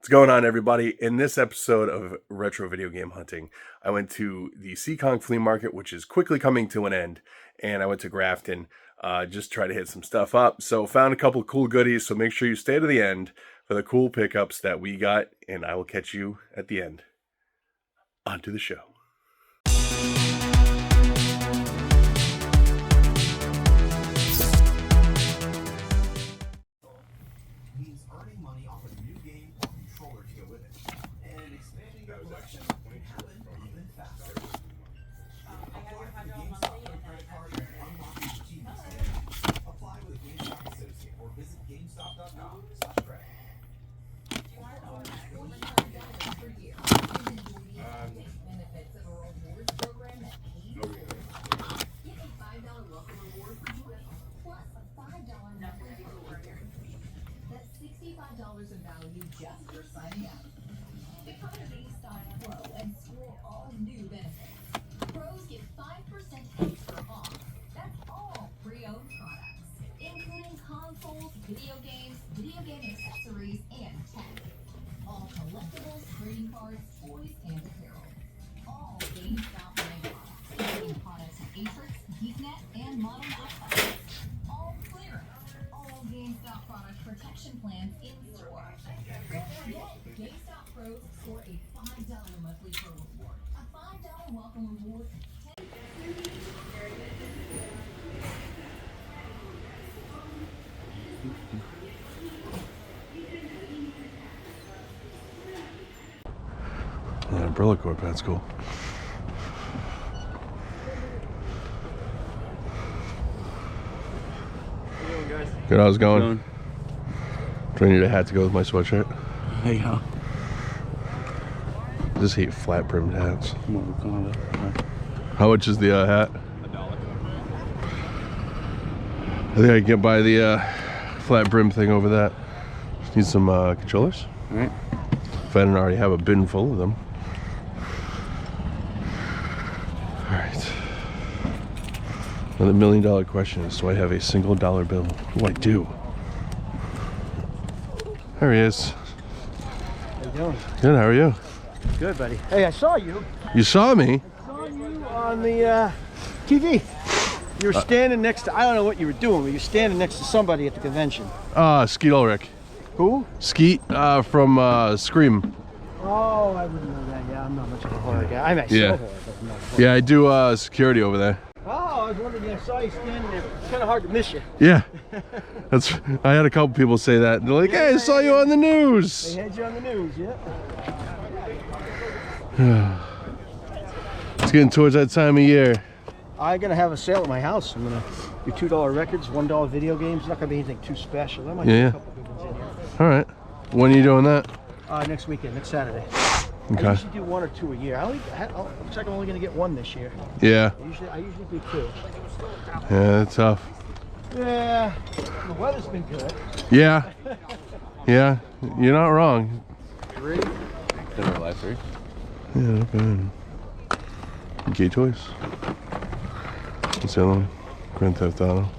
going on, everybody? In this episode of Retro Video Game Hunting, I went to the Seekonk Flea Market, which is quickly coming to an end, and I went to Grafton, just try to hit some stuff up. So found a couple of cool goodies, so make sure you stay to the end for the cool pickups that we got, and I will catch you at the end. On to the show. $65 in value just for signing up. Become a GameStop Pro and score all new benefits. Pros get 5% extra off. That's all pre-owned products, including consoles, video games, video game accessories, and tech. All collectibles, trading cards, toys, and apparel. All GameStop brand products, including products at Atrix, Geeknet, and Modern Outfitters. All clearance. All GameStop product protection plans in store. Don't forget, GameStop Pros score a $5 monthly pro reward. A $5 welcome reward. Umbrella Corp, that's cool. Good, how's it going? Do I need a hat to go with my sweatshirt? There you go. I just hate flat brimmed hats. How much is the hat? $1. I think I can get by the flat brim thing over that. Just need some controllers. Alright. If I didn't already have a bin full of them. Alright. Now the $1 million question is, do I have a single dollar bill? Oh, I do. There he is. How you doing? Good, how are you? Good, buddy. Hey, I saw you. You saw me? I saw you on the TV. You were standing next to, I don't know what you were doing, but you're standing next to somebody at the convention. Skeet Ulrich. Who? Skeet from Scream. Oh, I wouldn't know that. Yeah, I'm not much of a horror guy. I'm actually Yeah. horror, but I'm not a horror. Yeah, I do security over there. Oh, I was wondering, I saw you standing there. It's kind of hard to miss you. Yeah. I had a couple people say that. They're like, hey, I saw you on the news. They had you on the news, yeah. It's getting towards that time of year. I'm going to have a sale at my house. I'm going to do $2 records, $1 video games. It's not going to be anything too special. There might be a couple good ones in here. All right. When are you doing that? Next weekend, next Saturday. Okay. I usually do 1 or 2 a year. Looks like I'm only going to get 1 this year. Yeah. I usually do 2. Yeah, that's tough. Yeah, the weather's been good. Yeah. Yeah, you're not wrong. 3? Dinner last 3. Yeah, not bad. Gay Toys. What's the other one? Grand Theft Auto.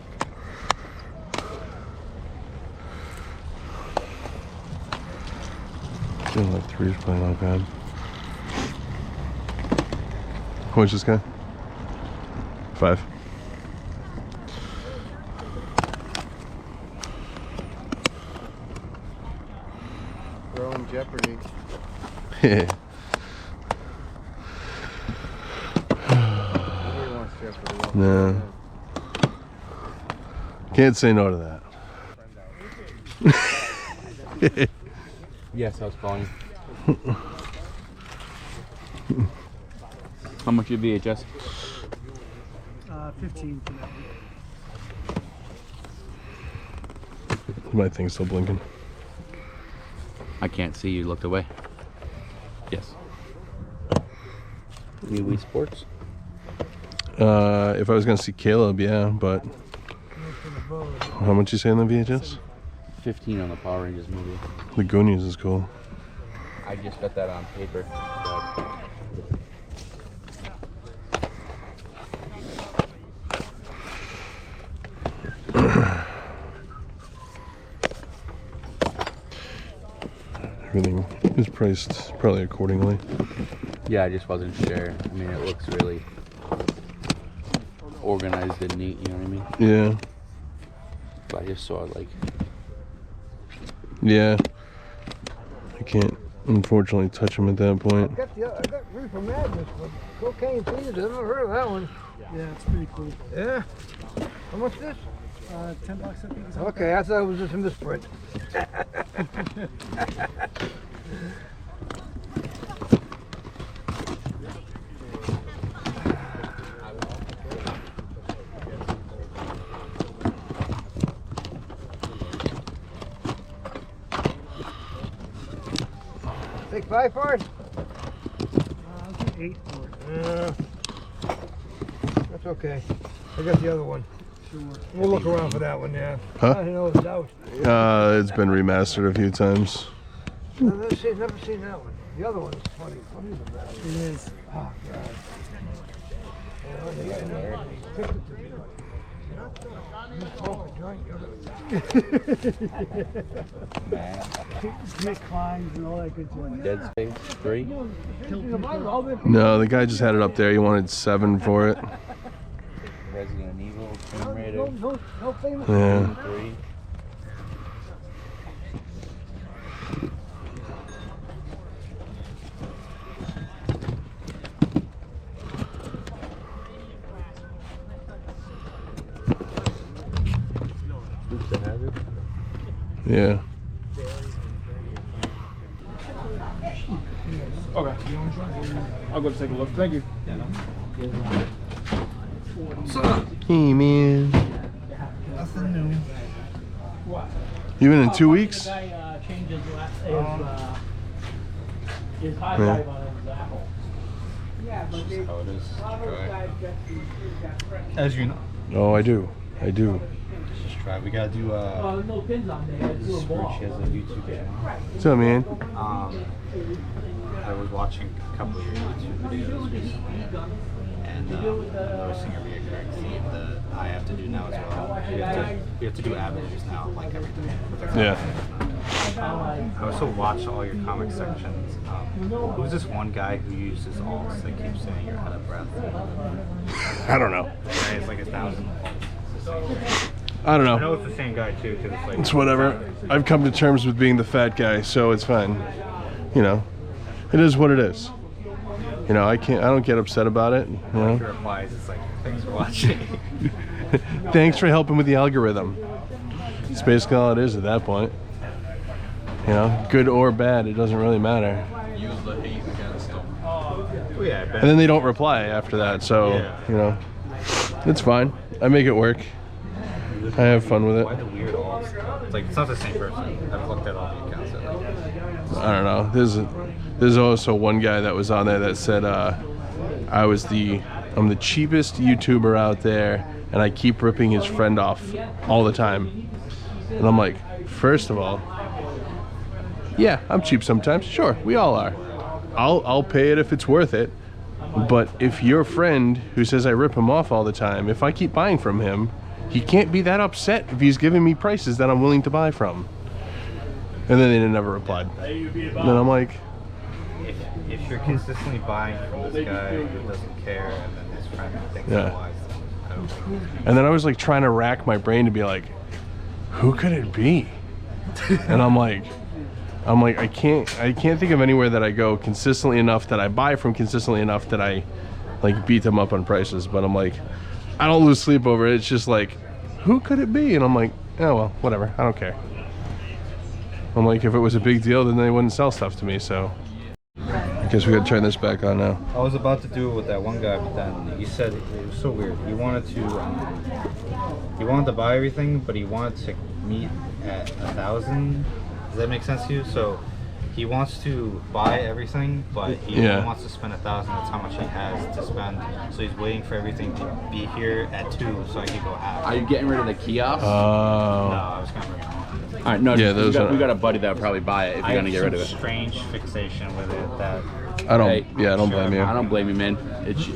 Feeling like 3 is probably not bad. How much is this guy? 5. Throwing Jeopardy. Yeah. Nobody wants Jeopardy. No. Can't say no to that. Yes, I was calling you. How much your VHS? 15 tonight. My thing's still blinking. I can't see you looked away. Yes. New Wii Sports? If I was gonna see Caleb, yeah, but how much you say on the VHS? 15 on the Power Rangers movie. The Goonies is cool. I just got that on paper. Everything is priced probably accordingly. Yeah, I just wasn't sure. I mean, it looks really organized and neat, you know what I mean? Yeah. But I just saw like... Yeah. I can't, unfortunately, touch them at that point. I got Reefer Madness, but Cocaine Peanuts, I've never heard of that one. Yeah, it's pretty cool. Yeah? How much this? $10 I think. Okay, I thought it was just a misprint. Take 5 for it? I'll take 8 for it. Yeah. That's okay. I got the other one. Sure. We'll look around for that one, yeah. Huh? I didn't know it was out. It's been remastered a few times. I've never seen that one. The other one is funny. Funny than that. It is. Oh, God. Nick climbs and all that good stuff. Dead Space 3? No, the guy just had it up there. He wanted 7 for it. Resident Evil, Tomb Raider, No famous. Yeah. 3. Yeah. Okay. I'll go take a look. Thank you. Hey, man. Nothing new. You been in 2 weeks? His high Yeah. dive on his apple. Yeah, but they, How it is. As you know, Oh, I do. I do. just try. We gotta do no pins on there. It's a ball. She has a YouTube channel. What's up, man? I was watching a couple of your YouTube videos recently, and I'm noticing a reoccurring theme that I have to do now as well. We have to do averages now, like everything. Yeah. I also watch all your comic sections. Who's this one guy who uses alts that keeps saying you're out of breath? I don't know. Right, it's like 1,000 alts. I don't I know. know it's the same guy too, because it's like It's whatever. I've come to terms with being the fat guy, so it's fine. You know, it is what it is. You know, I don't get upset about it. You know? He replies, it's like, thanks for watching. Thanks for helping with the algorithm. It's basically all it is at that point. You know, good or bad, it doesn't really matter. Use the hate against them. Oh yeah, I bet. And then they don't reply after that, so, you know, it's fine. I make it work. I have fun with Why it. the weird alts? It's like, it's not the same person. I've looked at all the accounts. I don't know. There's also one guy that was on there that said I'm the cheapest YouTuber out there, and I keep ripping his friend off all the time. And I'm like, first of all, yeah, I'm cheap sometimes. Sure, we all are. I'll pay it if it's worth it. But if your friend who says I rip him off all the time, if I keep buying from him, he can't be that upset if he's giving me prices that I'm willing to buy from. And then they never replied. And then I'm like, If you're consistently buying from this guy who doesn't care, and then his friend thinks Yeah. otherwise, I don't think. and then I was like trying to rack my brain to be like, who could it be? And I'm like, I can't think of anywhere that I go consistently enough, that I buy from consistently enough, that I like beat them up on prices. But I'm like, I don't lose sleep over it. It's just like, who could it be? And I'm like, oh well, whatever. I don't care. I'm like, if it was a big deal, then they wouldn't sell stuff to me. So I guess we gotta turn this back on now. I was about to do it with that one guy, but then he said it was so weird. He wanted to buy everything, but he wanted to meet at 1,000. Does that make sense to you? So he wants to buy everything, but he only wants to spend 1,000. That's how much he has to spend. So he's waiting for everything to be here at 2, so I can go half. Are you getting rid of the kiosk? No, I was gonna bring it home. All right, no, Yeah, we those got, are- we got a buddy that would probably buy it if you're gonna get rid of it. Strange fixation with it that I don't. Hey, Yeah, I don't blame you. I don't blame you, man. It's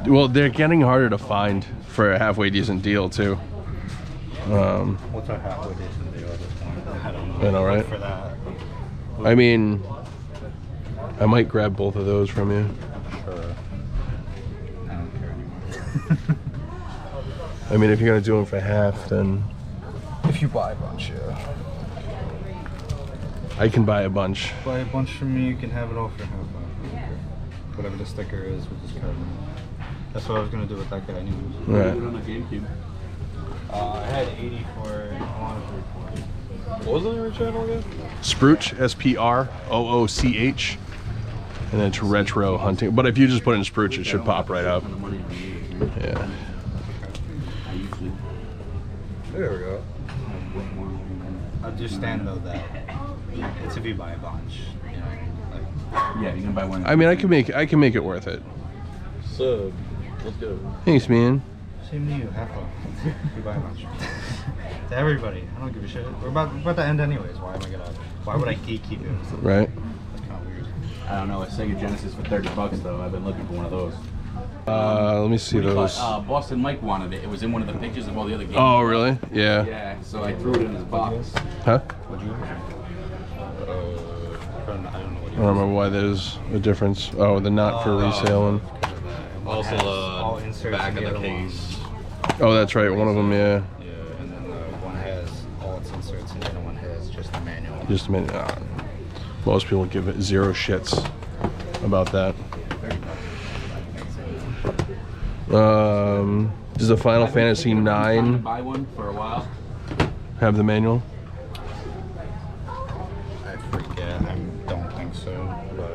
Well, they're getting harder to find for a halfway decent deal too. what's our halfway decent deal at this point? I don't know. I know, right? For that, I mean, I might grab both of those from you. Sure. I don't care anymore. I mean, if you're gonna do them for half, then If you buy a bunch, yeah. I can buy a bunch. Buy a bunch from me, you can have it all for half off. Whatever the sticker is, we'll just cover it. That's what I was gonna do with that guy anyways. Right. On the GameCube. I had 80 for it. I wanted to record it. What was the name of your channel again? Sprooch, S-P-R-O-O-C-H. And then it's retro hunting. But if you just put in Sprooch, it should pop right up. Yeah. There we go. I understand though that it's if you buy a bunch, you know, like. Yeah, you can buy one. I mean, I can make it worth it. So, let's go. Thanks, man. Same to you, have fun. If you buy a bunch. To everybody, I don't give a shit. We're about to end anyways. Why would I gatekeep it? Right. That's kind of weird. I don't know, a Sega Genesis for $30 though. I've been looking for one of those. Let me see those. Boston Mike wanted it. It was in one of the pictures of all the other games. Oh, really? Yeah. Yeah, so I threw it in his box. Huh? What'd you I don't know what I don't remember why there's a difference. Oh, the not for resale one. Also, all inserts back in the case. Oh, that's right. One of them, yeah. Yeah, and then one has all its inserts, and the other one has just the manual. Just a minute. Most people give it zero shits about that. Does the Final Fantasy Trying to 9 buy one for a while. have the manual? I forget. I don't think so. But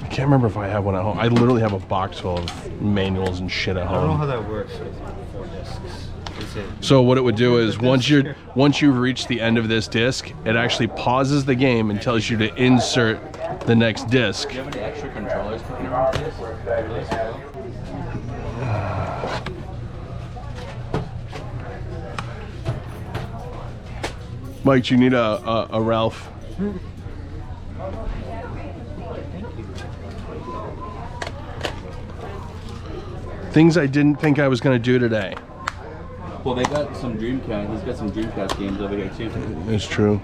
I can't remember if I have one at home. I literally have a box full of manuals and shit at I don't know how home. that works with 4 discs. Is it? So what it would do is once you've reached the end of this disc, it actually pauses the game and tells you to insert the next disc. Do you have any extra controllers kicking around for this? Mike, do you need a Ralph? Things I didn't think I was gonna do today. Well, they got some Dreamcast. He's got some Dreamcast games over here too. It's true.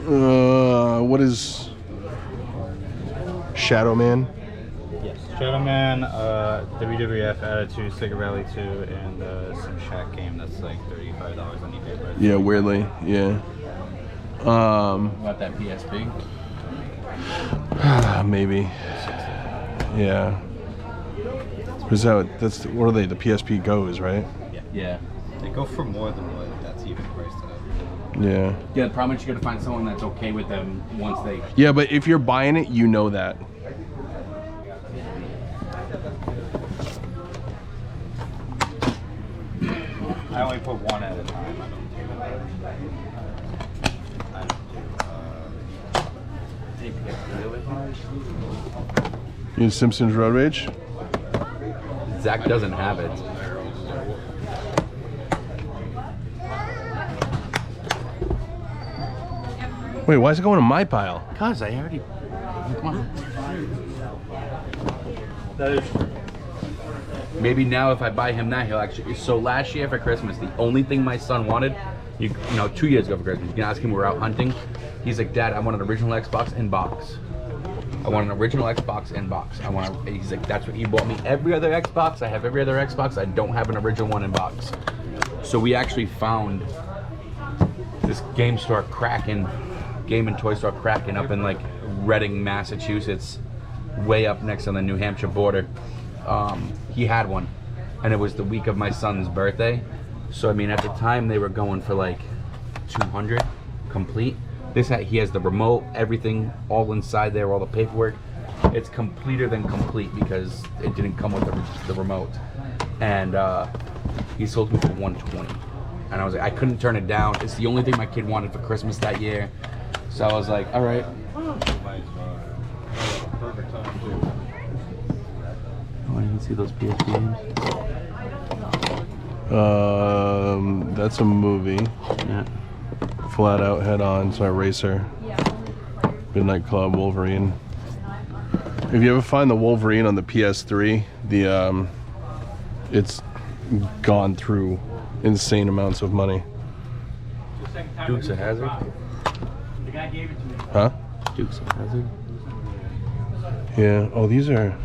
What is Shadow Man? Yes. Shadow Man, WWF Attitude, Sega Rally 2, and some Shack game that's like $35 on eBay. But Yeah, weirdly, yeah. About that PSP. Maybe. Yeah. Is that what are they? The PSP Goes, right? Yeah. they go for more than what that's even priced at. Yeah. Yeah, the problem is you gotta find someone that's okay with them once they. Yeah, but if you're buying it, you know that. I only put one at a time. I don't do. You Simpsons Road Rage? Zach doesn't have it. Wait, why is it going in my pile? Cause I already. Come on. That is true. Maybe now if I buy him that, he'll actually. So last year for Christmas, the only thing my son wanted, you know, 2 years ago for Christmas, you can ask him, we were out hunting. He's like, Dad, I want an original Xbox in box. I want an original Xbox in box. He's like, that's what he bought me. Every other Xbox, I have every other Xbox. I don't have an original one in box. So we actually found this game and toy store Kraken up in like Reading, Massachusetts, way up next on the New Hampshire border. He had one, and it was the week of my son's birthday. So I mean, at the time they were going for like 200 complete. He has the remote, everything, all inside there, all the paperwork. It's completer than complete because it didn't come with the remote. And he sold me for 120. And I was like, I couldn't turn it down. It's the only thing my kid wanted for Christmas that year. So I was like, all right. Perfect time too. Oh, I didn't see those PSP games. That's a movie. Yeah. Flat Out Head On, so Racer. Midnight Club, Wolverine. If you ever find the Wolverine on the PS3, it's gone through insane amounts of money. Dukes of Hazzard. Huh? Dukes of Hazzard. Yeah. Oh, these are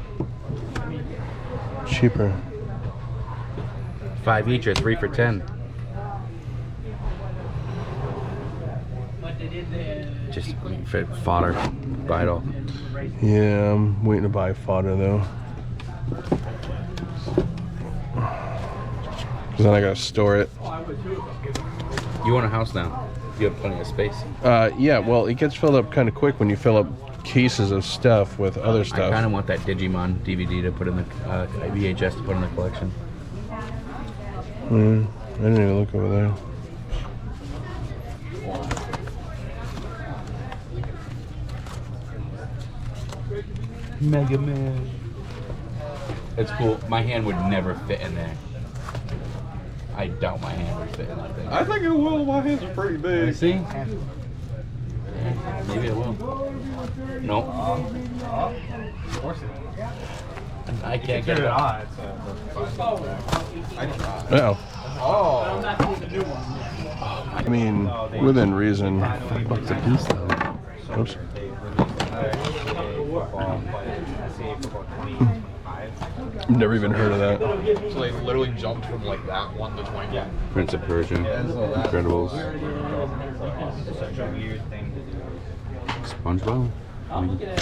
cheaper. 5 each or 3 for 10. Just fit fodder. Buy it all. Yeah, I'm waiting to buy fodder though. Cause then I gotta store it. You own a house now. You have plenty of space. Yeah. Well, it gets filled up kind of quick when you fill up cases of stuff with other I stuff. kind of want that Digimon DVD to put in the VHS to put in the collection. I didn't even look over there. Mega Man. It's cool. My hand would never fit in there. I doubt my hand would fit in that thing. I think it will. My hands are pretty big. See? Yeah, maybe it will. Nope. I can't get it on. No. I mean, within reason. $5 a piece though. Oops. Never even heard of that. So they literally jumped from like that 1 to 20. Yeah. Prince of Persia. Incredibles. SpongeBob. I mean, $5.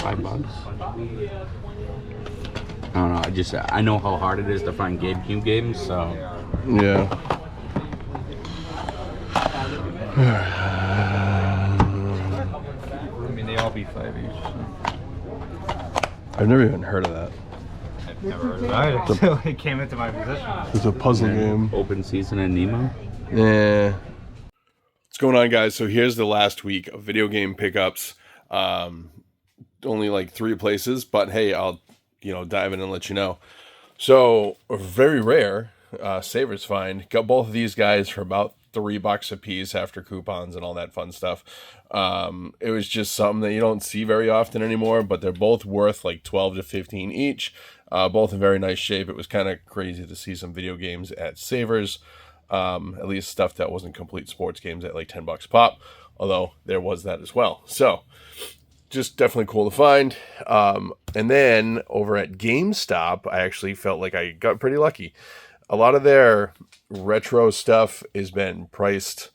I don't know. I know how hard it is to find GameCube games, so. Yeah. I mean, they all be 5 each. I've never even heard of that. I've never heard of it either until it came into my possession. It's a puzzle game. Open Season and Nemo. Yeah. What's going on, guys? So here's the last week of video game pickups. Only like 3 places, but hey, I'll dive in and let you know. So very rare, Savers find. Got both of these guys for about $3 a piece after coupons and all that fun stuff. It was just something that you don't see very often anymore, but they're both worth like 12 to 15 each. Both in very nice shape. It was kind of crazy to see some video games at Savers. At least stuff that wasn't complete sports games at like $10 pop, although there was that as well. So just definitely cool to find. And then over at GameStop, I actually felt like I got pretty lucky. A lot of their retro stuff has been priced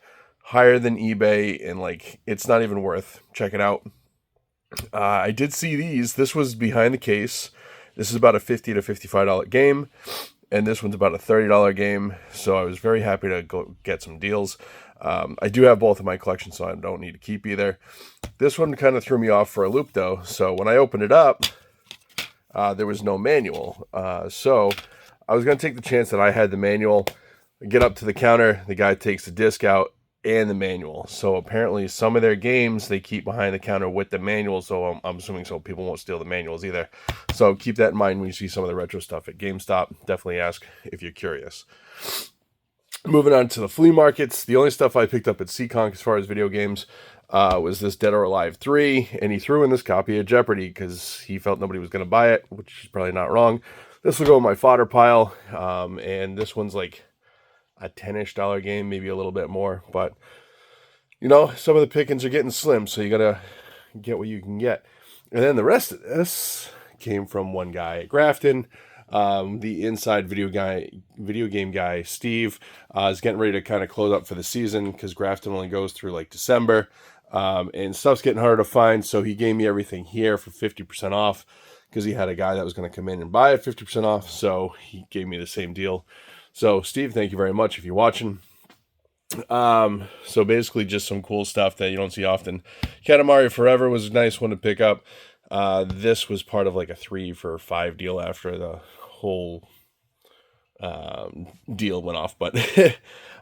higher than eBay, and like it's not even worth checking out. I did see these. This was behind the case. This is about a $50 to $55 game, and this one's about a $30 game. So I was very happy to go get some deals. I do have both in my collection, so I don't need to keep either. This one kind of threw me off for a loop, though. So when I opened it up, there was no manual. So I was going to take the chance that I had the manual. I get up to the counter, the guy takes the disc out and the manual. So apparently some of their games they keep behind the counter with the manual, so I'm assuming so people won't steal the manuals either. So keep that in mind when you see some of the retro stuff at GameStop. Definitely ask if you're curious. Moving on to the flea markets, the only stuff I picked up at Seekonk as far as video games was this Dead or Alive 3, and he threw in this copy of Jeopardy because he felt nobody was going to buy it, which is probably not wrong. This will go in my fodder pile, and this one's like a $10-ish game, maybe a little bit more, but some of the pickings are getting slim, so you gotta get what you can get. And then the rest of this came from one guy at Grafton. The inside video game guy, Steve, is getting ready to kind of close up for the season because Grafton only goes through like December, and stuff's getting harder to find. So he gave me everything here for 50% off because he had a guy that was going to come in and buy it 50% off. So he gave me the same deal. So Steve, thank you very much if you're watching. So basically just some cool stuff that you don't see often. Katamari Forever was a nice one to pick up. This was part of like a 3 for $5 deal after the whole deal went off, but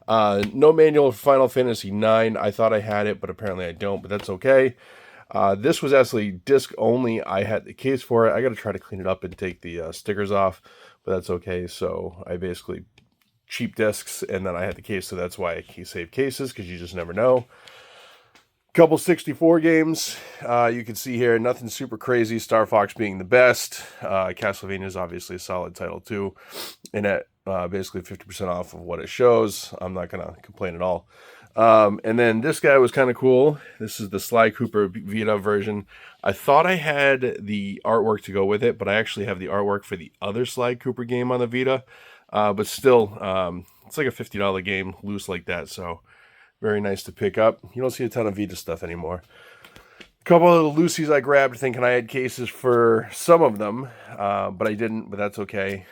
no manual for Final Fantasy 9. I thought I had it, but apparently I don't, but that's okay. This was actually disc only. I had the case for it. I got to try to clean it up and take the stickers off, but that's okay. So I basically cheap discs, and then I had the case, so that's why I save cases, because you just never know. Couple 64 games. You can see here, nothing super crazy. Star Fox being the best. Castlevania is obviously a solid title too. And at basically 50% off of what it shows. I'm not going to complain at all. And then this guy was kind of cool. This is the Sly Cooper Vita version. I thought I had the artwork to go with it, but I actually have the artwork for the other Sly Cooper game on the Vita. But still, it's like a $50 game, loose like that. So very nice to pick up. You don't see a ton of Vita stuff anymore. A couple of the Lucy's I grabbed thinking I had cases for some of them, but I didn't, but that's okay.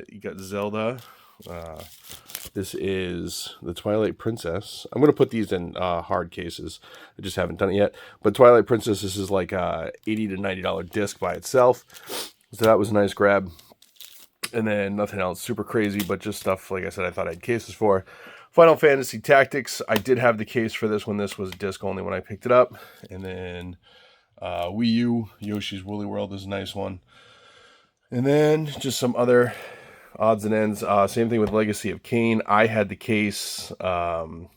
You got Zelda. This is the Twilight Princess. I'm going to put these in hard cases. I just haven't done it yet. But Twilight Princess, this is like a $80 to $90 disc by itself. So that was a nice grab. And then nothing else super crazy, but just stuff, like I said, I thought I had cases for. Final Fantasy Tactics. I did have the case for this one. This was disc only when I picked it up. And then Wii U, Yoshi's Woolly World is a nice one. And then just some other odds and ends. Same thing with Legacy of Kain. I had the case, and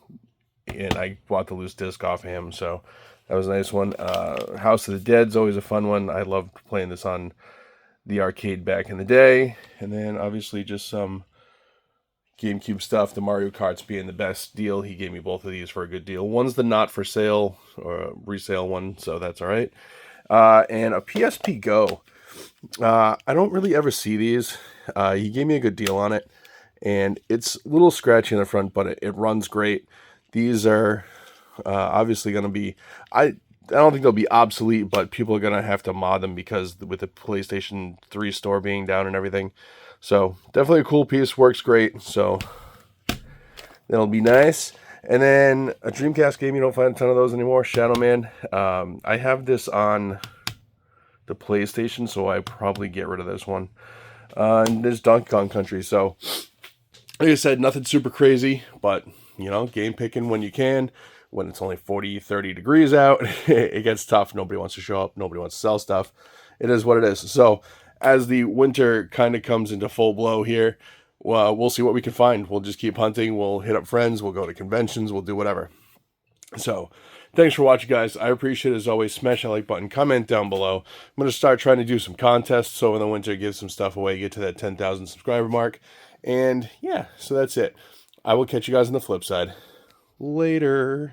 I bought the loose disc off of him, so that was a nice one. House of the Dead's always a fun one. I loved playing this on the arcade back in the day. And then obviously just some GameCube stuff. The Mario Karts being the best deal. He gave me both of these for a good deal. One's the not for sale or resale one, so that's all right. And a PSP Go. I don't really ever see these. He gave me a good deal on it, and it's a little scratchy in the front, but it runs great. These are obviously going to be, I don't think they'll be obsolete, but people are going to have to mod them because with the PlayStation 3 store being down and everything. So definitely a cool piece, works great, so that'll be nice. And then a Dreamcast game, you don't find a ton of those anymore, Shadow Man. I have this on the PlayStation, so I probably get rid of this one. And there's Donkey Kong Country, so like I said, nothing super crazy, but you know, game picking when you can. When it's only 40, 30 degrees out, it gets tough. Nobody wants to show up. Nobody wants to sell stuff. It is what it is. So as the winter kind of comes into full blow here, we'll see what we can find. We'll just keep hunting. We'll hit up friends. We'll go to conventions. We'll do whatever. So thanks for watching, guys. I appreciate it as always. Smash that like button. Comment down below. I'm going to start trying to do some contests over the winter, give some stuff away, get to that 10,000 subscriber mark. And yeah, so that's it. I will catch you guys on the flip side. Later.